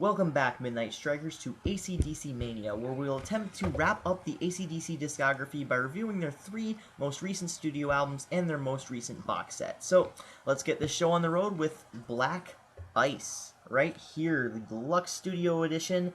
Welcome back, Midnight Strikers, to ACDC Mania, where we'll attempt to wrap up the ACDC discography by reviewing their 3 most recent studio albums and their most recent box set. So, let's get this show on the road with Black Ice, right here, the deluxe studio edition.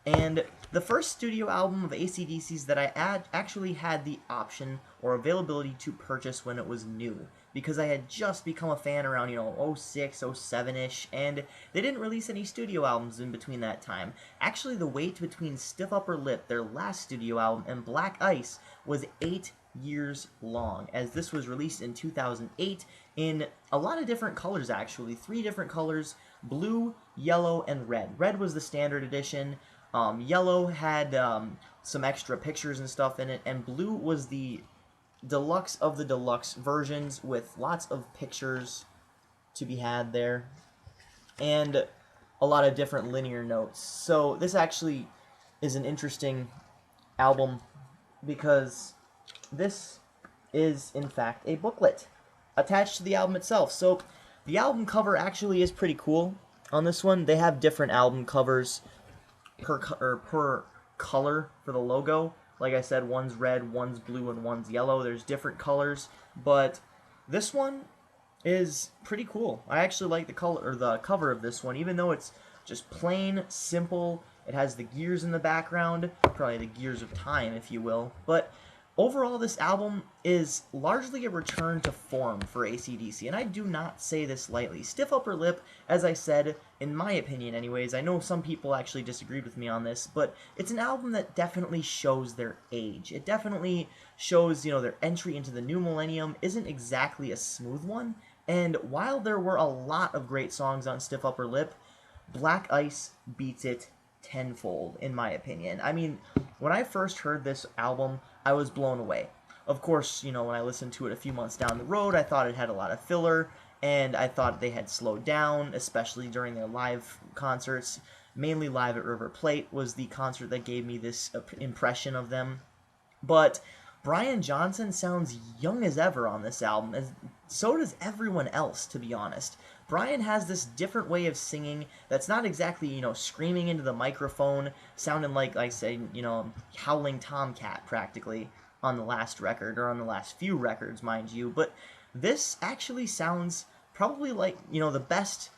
And the first studio album of ACDC's that I actually had the option or availability to purchase when it was new, because I had just become a fan around, 06, 07-ish, and they didn't release any studio albums in between that time. Actually, the wait between Stiff Upper Lip, their last studio album, and Black Ice was 8 years long, as this was released in 2008 in a lot of different colors, actually. 3 different colors: blue, yellow, and red. Red was the standard edition. Yellow had some extra pictures and stuff in it, and blue was the deluxe of the deluxe versions with lots of pictures to be had there and a lot of different linear notes. So this actually is an interesting album because this is in fact a booklet attached to the album itself. So the album cover actually is pretty cool on this one. They have different album covers per color for the logo. Like I said, one's red, one's blue, and one's yellow. There's different colors, but this one is pretty cool. I actually like the color or the cover of this one, even though it's just plain simple. It has the gears in the background, probably the gears of time, if you will. But overall, this album is largely a return to form for ACDC, and I do not say this lightly. Stiff Upper Lip, as I said, in my opinion anyways, I know some people actually disagreed with me on this, but it's an album that definitely shows their age. It definitely shows, their entry into the new millennium isn't exactly a smooth one, and while there were a lot of great songs on Stiff Upper Lip, Black Ice beats it tenfold, in my opinion. I mean, when I first heard this album, I was blown away. Of course, when I listened to it a few months down the road, I thought it had a lot of filler, and I thought they had slowed down, especially during their live concerts. Mainly Live at River Plate was the concert that gave me this impression of them. But Brian Johnson sounds young as ever on this album, and so does everyone else, to be honest. Brian has this different way of singing that's not exactly, screaming into the microphone, sounding like I say, howling tomcat practically on the last record, or on the last few records, mind you. But this actually sounds probably like, the best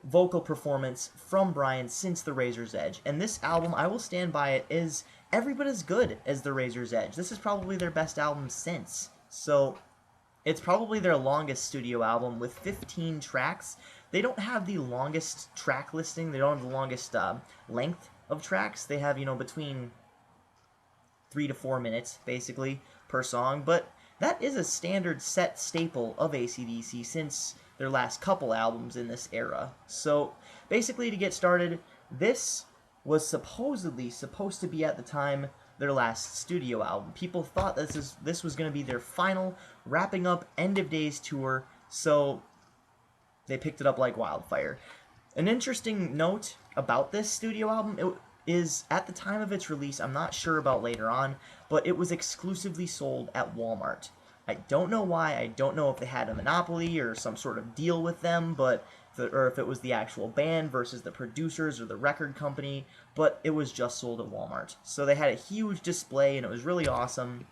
vocal performance from Brian since The Razor's Edge. And this album, I will stand by it, is every bit as good as The Razor's Edge. This is probably their best album since. So it's probably their longest studio album with 15 tracks. They don't have the longest track listing. They don't have the longest length of tracks. They have, between 3 to 4 minutes, basically, per song. But that is a standard set staple of AC/DC since their last couple albums in this era. So, basically, to get started, this was supposedly supposed to be, at the time, their last studio album. People thought this was going to be their final, wrapping up, end of days tour, so they picked it up like wildfire. An interesting note about this studio album is, at the time of its release, I'm not sure about later on, but it was exclusively sold at Walmart. I don't know why. I don't know if they had a monopoly or some sort of deal with them, or if it was the actual band versus the producers or the record company, but it was just sold at Walmart. So they had a huge display, and it was really awesome,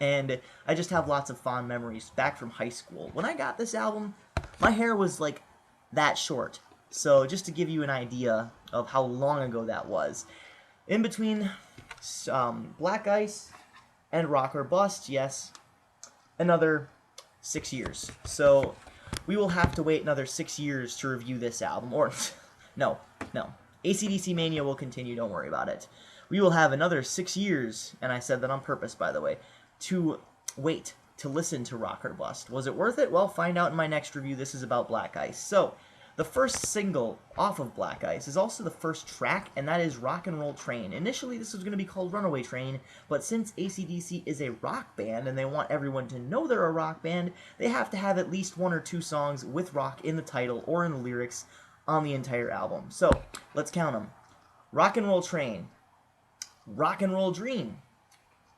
and I just have lots of fond memories back from high school. When I got this album, my hair was like that short, so just to give you an idea of how long ago that was. In between Black Ice and Rock or Bust, yes, another 6 years. So we will have to wait another 6 years to review this album. Or, no. AC/DC Mania will continue, don't worry about it. We will have another 6 years, and I said that on purpose, by the way, to wait to listen to Rock or Bust. Was it worth it? Well, find out in my next review. This is about Black Ice. So, the first single off of Black Ice is also the first track, and that is Rock and Roll Train. Initially, this was going to be called Runaway Train, but since AC/DC is a rock band and they want everyone to know they're a rock band, they have to have at least 1 or 2 songs with rock in the title or in the lyrics on the entire album. So, let's count them. Rock and Roll Train, Rock and Roll Dream,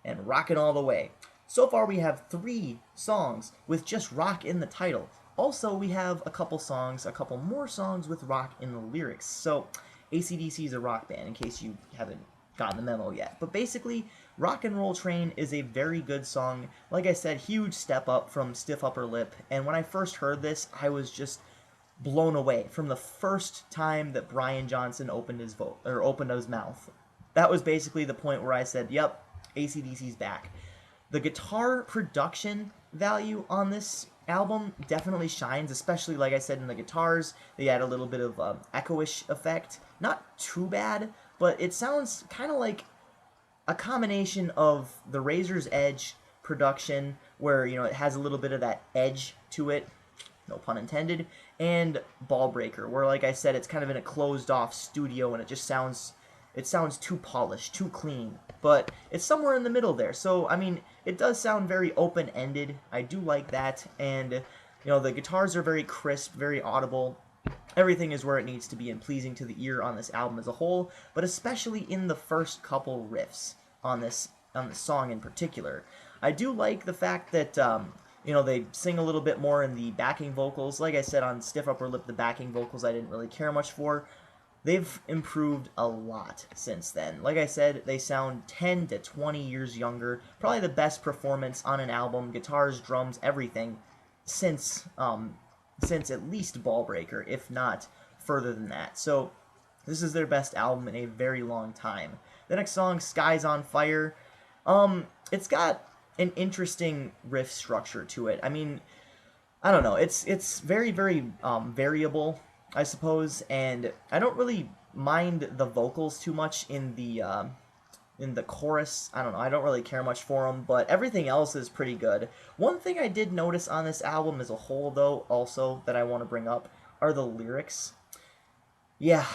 and Rockin' All the Way. So far, we have 3 songs with just rock in the title. Also, we have a couple more songs with rock in the lyrics. So, AC/DC is a rock band, in case you haven't gotten the memo yet. But basically, Rock and Roll Train is a very good song. Like I said, huge step up from Stiff Upper Lip. And when I first heard this, I was just blown away from the first time that Brian Johnson opened his mouth. That was basically the point where I said, "Yep, AC/DC's back." The guitar production value on this album definitely shines, especially, like I said, in the guitars. They add a little bit of echo-ish effect. Not too bad, but it sounds kind of like a combination of the Razor's Edge production, where, you know, it has a little bit of that edge to it, no pun intended, and Ball Breaker, where, like I said, it's kind of in a closed-off studio, and it sounds too polished, too clean, but it's somewhere in the middle there. So, I mean, it does sound very open-ended. I do like that, and, you know, the guitars are very crisp, very audible. Everything is where it needs to be and pleasing to the ear on this album as a whole, but especially in the first couple riffs on this song in particular. I do like the fact that, you know, they sing a little bit more in the backing vocals. Like I said, on Stiff Upper Lip, the backing vocals I didn't really care much for. They've improved a lot since then. Like I said, they sound 10 to 20 years younger. Probably the best performance on an album, guitars, drums, everything, since at least Ball Breaker, if not further than that. So this is their best album in a very long time. The next song, Skies on Fire, it's got an interesting riff structure to it. I mean, I don't know. It's very, very variable, I suppose, and I don't really mind the vocals too much in the chorus. I don't know. I don't really care much for them, but everything else is pretty good. One thing I did notice on this album as a whole, though, also that I want to bring up are the lyrics. Yeah,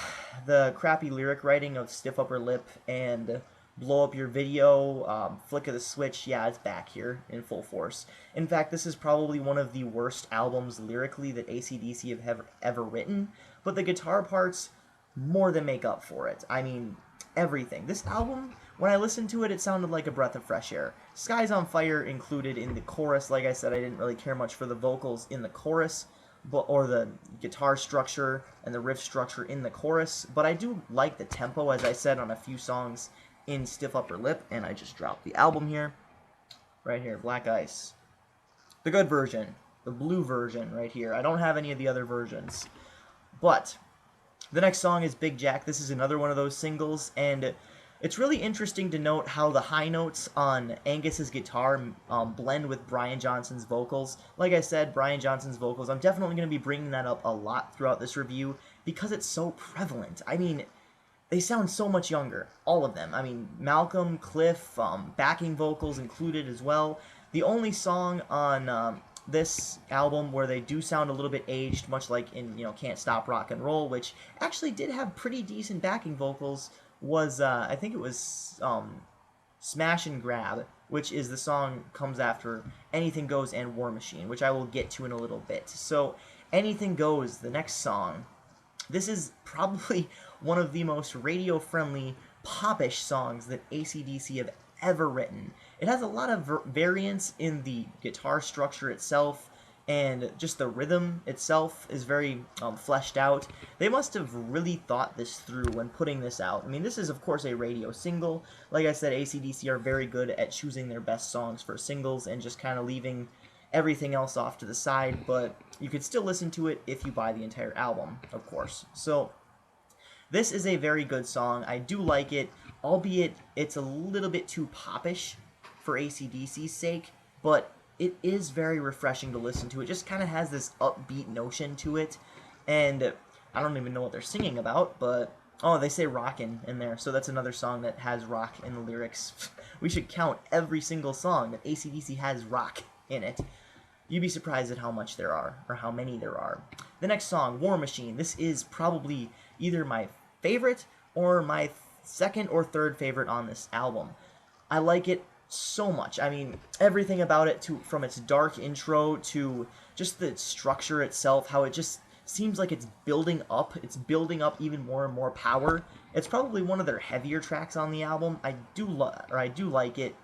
the crappy lyric writing of Stiff Upper Lip and Blow Up Your Video, Flick of the Switch, yeah, it's back here in full force. In fact, this is probably one of the worst albums lyrically that AC/DC have ever written, but the guitar parts more than make up for it. I mean, everything. This album, when I listened to it, it sounded like a breath of fresh air. Skies on Fire included in the chorus. Like I said, I didn't really care much for the vocals in the chorus, or the guitar structure and the riff structure in the chorus, but I do like the tempo, as I said, on a few songs in Stiff Upper Lip, and I just dropped the album here, right here, Black Ice. The good version, the blue version right here. I don't have any of the other versions, but the next song is Big Jack. This is another one of those singles, and it's really interesting to note how the high notes on Angus's guitar blend with Brian Johnson's vocals. Like I said, Brian Johnson's vocals, I'm definitely going to be bringing that up a lot throughout this review because it's so prevalent. I mean, they sound so much younger, all of them. I mean, Malcolm, Cliff, backing vocals included as well. The only song on this album where they do sound a little bit aged, much like in, you know, Can't Stop Rock and Roll, which actually did have pretty decent backing vocals, was, I think it was Smash and Grab, which is the song comes after Anything Goes and War Machine, which I will get to in a little bit. So, Anything Goes, the next song. This is probably one of the most radio-friendly, popish songs that AC/DC have ever written. It has a lot of variance in the guitar structure itself, and just the rhythm itself is very fleshed out. They must have really thought this through when putting this out. I mean, this is, of course, a radio single. Like I said, AC/DC are very good at choosing their best songs for singles and just kind of leaving everything else off to the side, but you could still listen to it if you buy the entire album, of course. So, this is a very good song. I do like it, albeit it's a little bit too popish for AC/DC's sake, but it is very refreshing to listen to. It just kind of has this upbeat notion to it, and I don't even know what they're singing about, but oh, they say rockin' in there, so that's another song that has rock in the lyrics. We should count every single song that AC/DC has rock in it. You'd be surprised at how much there are, or how many there are. The next song, War Machine. This is probably either my favorite or my second or third favorite on this album. I like it so much. I mean, everything about it, from its dark intro to just the structure itself, how it just seems like it's building up. It's building up even more and more power. It's probably one of their heavier tracks on the album. I do like it.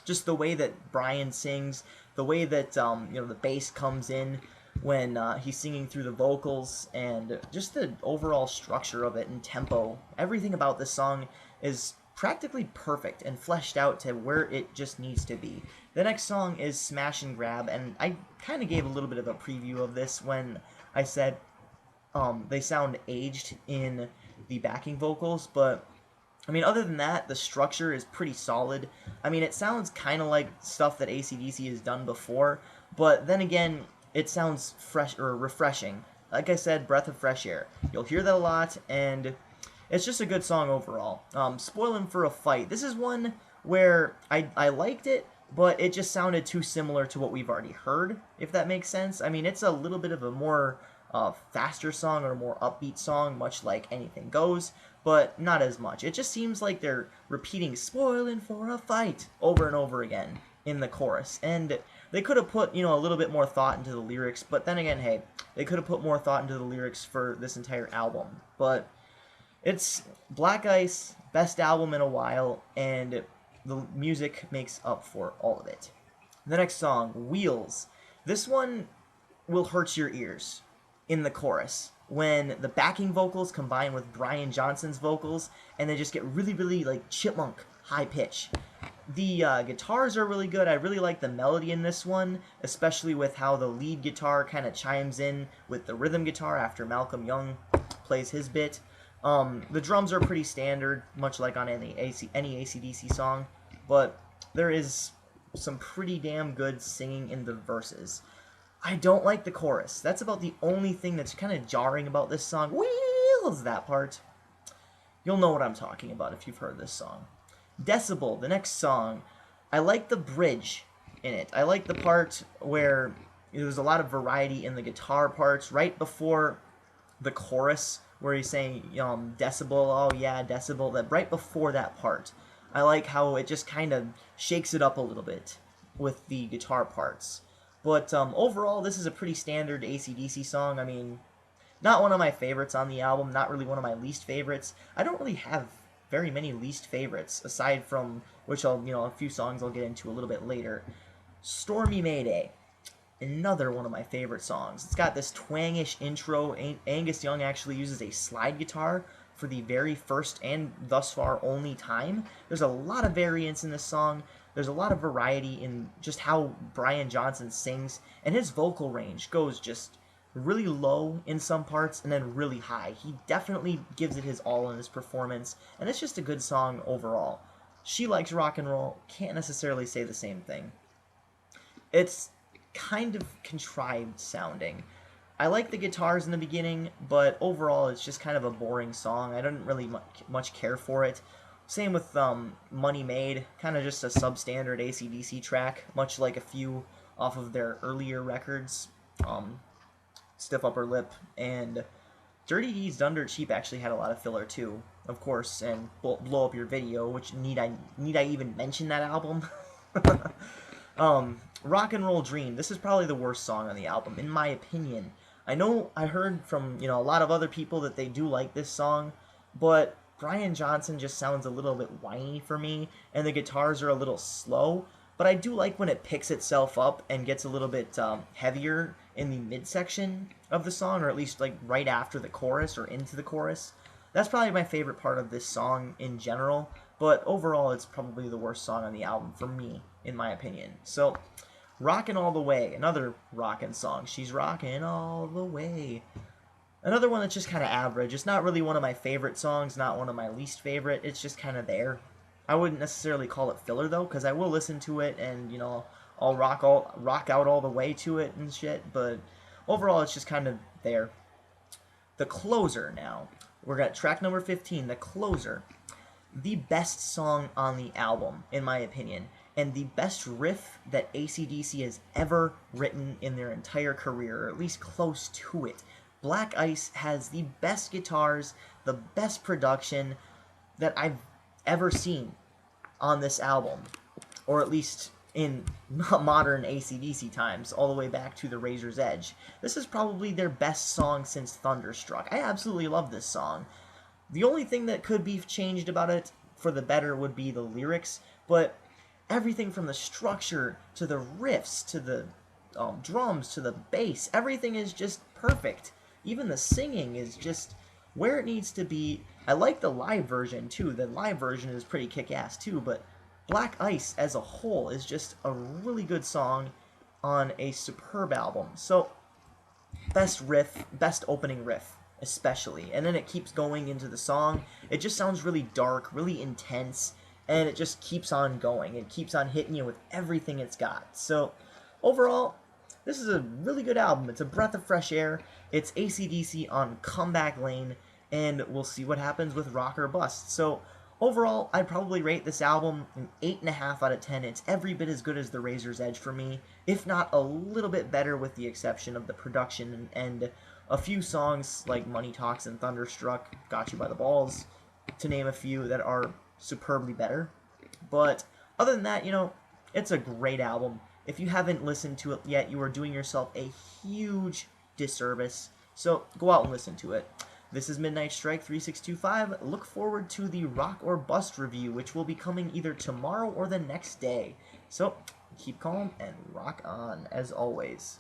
Just the way that Brian sings, the way that the bass comes in, when he's singing through the vocals, and just the overall structure of it and tempo. Everything about this song is practically perfect and fleshed out to where it just needs to be. The next song is Smash and Grab, and I kind of gave a little bit of a preview of this when I said they sound aged in the backing vocals, but I mean, other than that, the structure is pretty solid. I mean, it sounds kind of like stuff that ACDC has done before, but then again, it sounds fresh or refreshing. Like I said, breath of fresh air. You'll hear that a lot, and it's just a good song overall. Spoiling for a Fight. This is one where I liked it, but it just sounded too similar to what we've already heard, if that makes sense. I mean, it's a little bit of a more faster song or more upbeat song, much like Anything Goes, but not as much. It just seems like they're repeating "spoiling for a fight" over and over again in the chorus, and they could have put, a little bit more thought into the lyrics, but then again, hey, they could have put more thought into the lyrics for this entire album. But it's Black Ice, best album in a while, and the music makes up for all of it. The next song, Wheels. This one will hurt your ears in the chorus when the backing vocals combine with Brian Johnson's vocals, and they just get really, really like chipmunk high pitch. The guitars are really good. I really like the melody in this one, especially with how the lead guitar kind of chimes in with the rhythm guitar after Malcolm Young plays his bit. The drums are pretty standard, much like on any AC/DC song, but there is some pretty damn good singing in the verses. I don't like the chorus. That's about the only thing that's kind of jarring about this song. Wheels, that part. You'll know what I'm talking about if you've heard this song. Decibel, the next song. I like the bridge in it. I like the part where there's a lot of variety in the guitar parts right before the chorus, where he's saying decibel, oh yeah, decibel, that right before that part. I like how it just kind of shakes it up a little bit with the guitar parts. But overall, this is a pretty standard AC/DC song. I mean, not one of my favorites on the album, not really one of my least favorites. I don't really have very many least favorites, aside from, which a few songs I'll get into a little bit later. Stormy Mayday, another one of my favorite songs. It's got this twangish intro. Angus Young actually uses a slide guitar for the very first and thus far only time. There's a lot of variance in this song. There's a lot of variety in just how Brian Johnson sings, and his vocal range goes just really low in some parts and then really high. He definitely gives it his all in his performance, and it's just a good song overall. She Likes Rock and Roll, can't necessarily say the same thing. It's kind of contrived sounding. I like the guitars in the beginning, but overall it's just kind of a boring song. I didn't really much care for it. Same with Money Made, kind of just a substandard AC/DC track, much like a few off of their earlier records. Stiff Upper Lip, and Dirty Deeds Done Dirt Cheap actually had a lot of filler too, of course, and Blow Up Your Video, which need I even mention that album? Rock and Roll Dream, this is probably the worst song on the album, in my opinion. I know I heard from, a lot of other people that they do like this song, but Brian Johnson just sounds a little bit whiny for me, and the guitars are a little slow, but I do like when it picks itself up and gets a little bit heavier in the midsection of the song, or at least like right after the chorus or into the chorus. That's probably my favorite part of this song in general, but overall it's probably the worst song on the album for me, in my opinion. So, Rockin' All the Way, another rockin' song. She's rockin' all the way. Another one that's just kind of average. It's not really one of my favorite songs, not one of my least favorite. It's just kind of there. I wouldn't necessarily call it filler though, because I will listen to it and I'll rock out all the way to it and shit. But overall, it's just kind of there. The Closer now. We're at track number 15, The Closer. The best song on the album, in my opinion, and the best riff that AC/DC has ever written in their entire career, or at least close to it. Black Ice has the best guitars, the best production that I've ever seen on this album, or at least in modern AC/DC times, all the way back to the Razor's Edge. This is probably their best song since Thunderstruck. I absolutely love this song. The only thing that could be changed about it for the better would be the lyrics, but everything from the structure to the riffs to the drums to the bass. Everything is just perfect. Even the singing is just where it needs to be. I like the live version too. The live version is pretty kick-ass too, but Black Ice as a whole is just a really good song on a superb album. So, best riff, best opening riff, especially. And then it keeps going into the song. It just sounds really dark, really intense, and it just keeps on going. It keeps on hitting you with everything it's got. So, overall, this is a really good album. It's a breath of fresh air. It's AC/DC on comeback lane, and we'll see what happens with Rock or Bust. So, overall, I'd probably rate this album an 8.5 out of 10. It's every bit as good as The Razor's Edge for me, if not a little bit better, with the exception of the production and a few songs like Money Talks and Thunderstruck, Got You by the Balls, to name a few that are superbly better. But other than that, it's a great album. If you haven't listened to it yet, you are doing yourself a huge disservice. So go out and listen to it. This is Midnight Strike 3625. Look forward to the Rock or Bust review, which will be coming either tomorrow or the next day. So keep calm and rock on, as always.